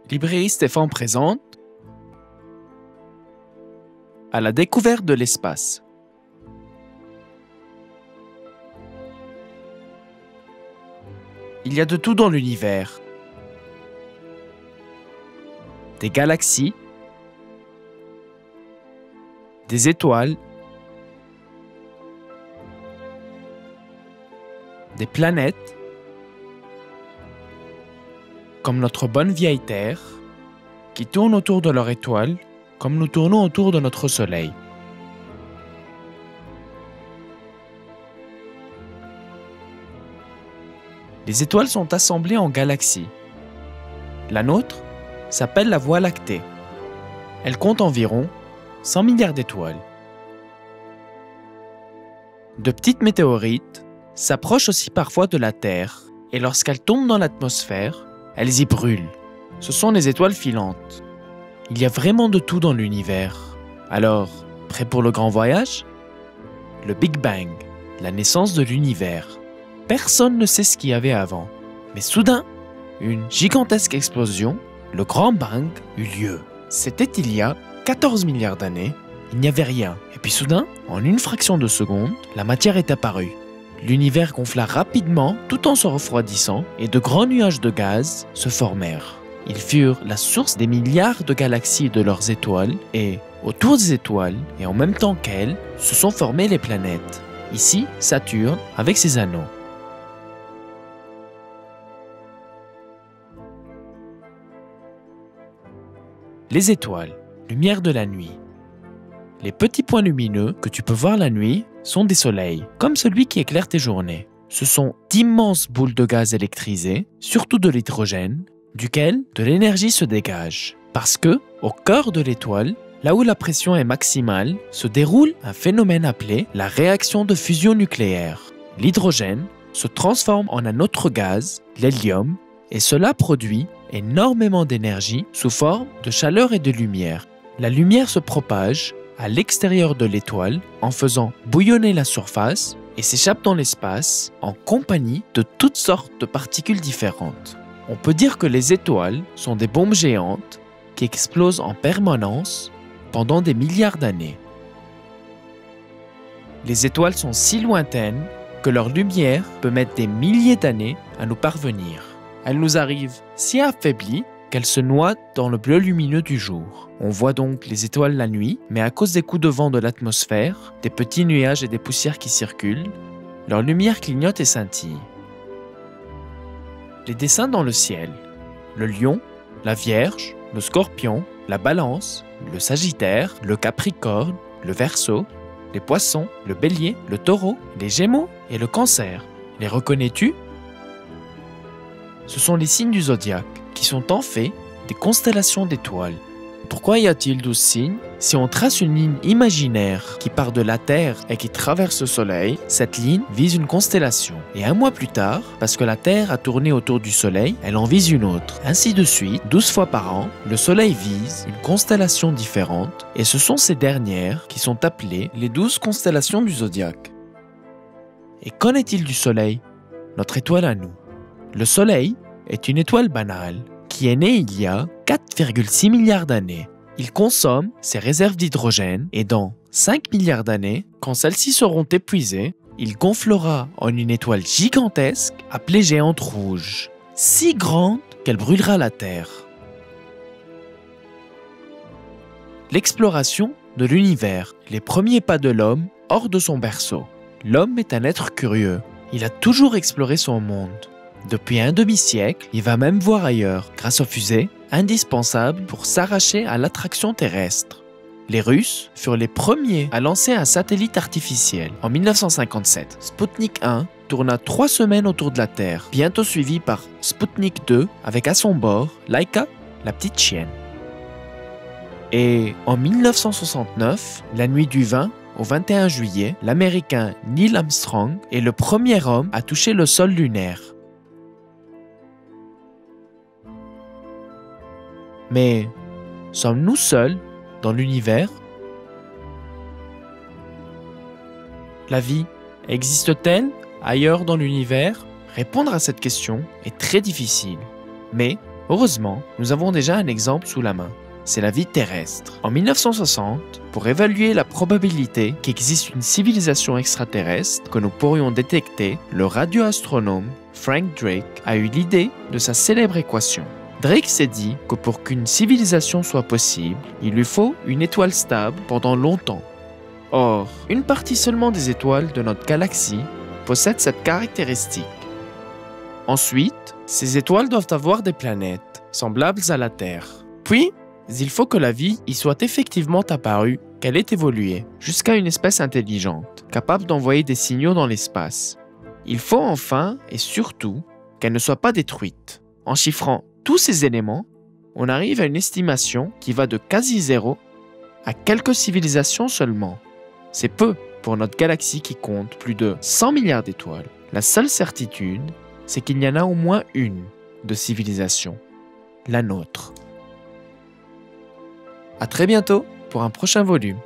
Librairie Stéphane présente à la découverte de l'espace. Il y a de tout dans l'univers. Des galaxies, des étoiles, des planètes, comme notre bonne vieille Terre, qui tourne autour de leur étoile, comme nous tournons autour de notre Soleil. Les étoiles sont assemblées en galaxies. La nôtre s'appelle la Voie lactée. Elle compte environ 100 milliards d'étoiles. De petites météorites s'approchent aussi parfois de la Terre et lorsqu'elles tombent dans l'atmosphère, elles y brûlent. Ce sont les étoiles filantes. Il y a vraiment de tout dans l'univers. Alors, prêt pour le grand voyage? Le Big Bang, la naissance de l'univers. Personne ne sait ce qu'il y avait avant. Mais soudain, une gigantesque explosion, le Grand Bang, eut lieu. C'était il y a 14 milliards d'années. Il n'y avait rien. Et puis soudain, en une fraction de seconde, la matière est apparue. L'univers gonfla rapidement tout en se refroidissant et de grands nuages de gaz se formèrent. Ils furent la source des milliards de galaxies et de leurs étoiles et, autour des étoiles et en même temps qu'elles, se sont formées les planètes. Ici, Saturne avec ses anneaux. Les étoiles, lumière de la nuit. Les petits points lumineux que tu peux voir la nuit sont des soleils, comme celui qui éclaire tes journées. Ce sont d'immenses boules de gaz électrisées, surtout de l'hydrogène, duquel de l'énergie se dégage. Parce que, au cœur de l'étoile, là où la pression est maximale, se déroule un phénomène appelé la réaction de fusion nucléaire. L'hydrogène se transforme en un autre gaz, l'hélium, et cela produit énormément d'énergie sous forme de chaleur et de lumière. La lumière se propage à l'extérieur de l'étoile en faisant bouillonner la surface et s'échappe dans l'espace en compagnie de toutes sortes de particules différentes. On peut dire que les étoiles sont des bombes géantes qui explosent en permanence pendant des milliards d'années. Les étoiles sont si lointaines que leur lumière peut mettre des milliers d'années à nous parvenir. Elles nous arrivent si affaiblies qu'elles se noient dans le bleu lumineux du jour. On voit donc les étoiles la nuit, mais à cause des coups de vent de l'atmosphère, des petits nuages et des poussières qui circulent, leur lumière clignote et scintille. Les dessins dans le ciel, le lion, la vierge, le scorpion, la balance, le sagittaire, le capricorne, le verseau, les poissons, le bélier, le taureau, les gémeaux et le cancer. Les reconnais-tu? Ce sont les signes du zodiaque, qui sont en fait des constellations d'étoiles. Pourquoi y a-t-il 12 signes? Si on trace une ligne imaginaire qui part de la Terre et qui traverse le Soleil, cette ligne vise une constellation. Et un mois plus tard, parce que la Terre a tourné autour du Soleil, elle en vise une autre. Ainsi de suite, 12 fois par an, le Soleil vise une constellation différente et ce sont ces dernières qui sont appelées les 12 constellations du zodiaque. Et qu'en est-il du Soleil, notre étoile à nous? Le Soleil est une étoile banale qui est née il y a 4,6 milliards d'années. Il consomme ses réserves d'hydrogène et dans 5 milliards d'années, quand celles-ci seront épuisées, il gonflera en une étoile gigantesque appelée géante rouge, si grande qu'elle brûlera la Terre. L'exploration de l'univers, les premiers pas de l'homme hors de son berceau. L'homme est un être curieux. Il a toujours exploré son monde. Depuis un demi-siècle, il va même voir ailleurs, grâce aux fusées, indispensables pour s'arracher à l'attraction terrestre. Les Russes furent les premiers à lancer un satellite artificiel en 1957. Sputnik 1 tourna 3 semaines autour de la Terre, bientôt suivi par Sputnik 2 avec à son bord Laika, la petite chienne. Et en 1969, la nuit du 20 au 21 juillet, l'Américain Neil Armstrong est le premier homme à toucher le sol lunaire. Mais sommes-nous seuls dans l'univers? La vie existe-t-elle ailleurs dans l'univers? Répondre à cette question est très difficile. Mais Heureusement, nous avons déjà un exemple sous la main. C'est la vie terrestre. En 1960, pour évaluer la probabilité qu'existe une civilisation extraterrestre que nous pourrions détecter, le radioastronome Frank Drake a eu l'idée de sa célèbre équation. Drake s'est dit que pour qu'une civilisation soit possible, il lui faut une étoile stable pendant longtemps. Or, une partie seulement des étoiles de notre galaxie possède cette caractéristique. Ensuite, ces étoiles doivent avoir des planètes, semblables à la Terre. Puis, il faut que la vie y soit effectivement apparue, qu'elle ait évolué, jusqu'à une espèce intelligente, capable d'envoyer des signaux dans l'espace. Il faut enfin, et surtout, qu'elle ne soit pas détruite. En chiffrant tous ces éléments, on arrive à une estimation qui va de quasi zéro à quelques civilisations seulement. C'est peu pour notre galaxie qui compte plus de 100 milliards d'étoiles. La seule certitude, c'est qu'il y en a au moins une de civilisation, la nôtre. À très bientôt pour un prochain volume.